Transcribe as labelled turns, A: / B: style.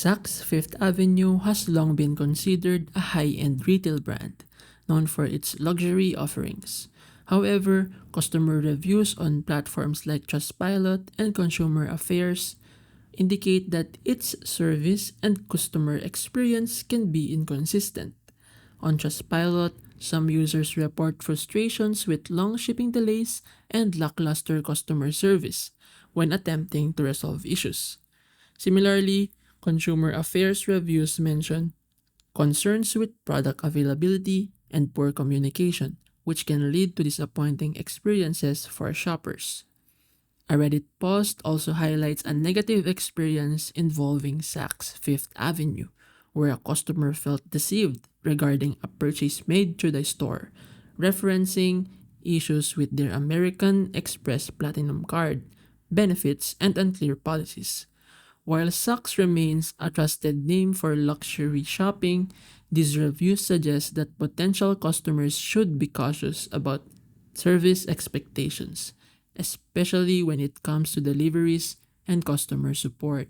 A: Saks Fifth Avenue has long been considered a high-end retail brand, known for its luxury offerings. However, customer reviews on platforms like Trustpilot and Consumer Affairs indicate that its service and customer experience can be inconsistent. On Trustpilot, some users report frustrations with long shipping delays and lackluster customer service when attempting to resolve issues. Similarly, Consumer Affairs reviews mention concerns with product availability and poor communication, which can lead to disappointing experiences for shoppers. A Reddit post also highlights a negative experience involving Saks Fifth Avenue, where a customer felt deceived regarding a purchase made through the store, referencing issues with their American Express Platinum card, benefits, and unclear policies. While Saks remains a trusted name for luxury shopping, these reviews suggest that potential customers should be cautious about service expectations, especially when it comes to deliveries and customer support.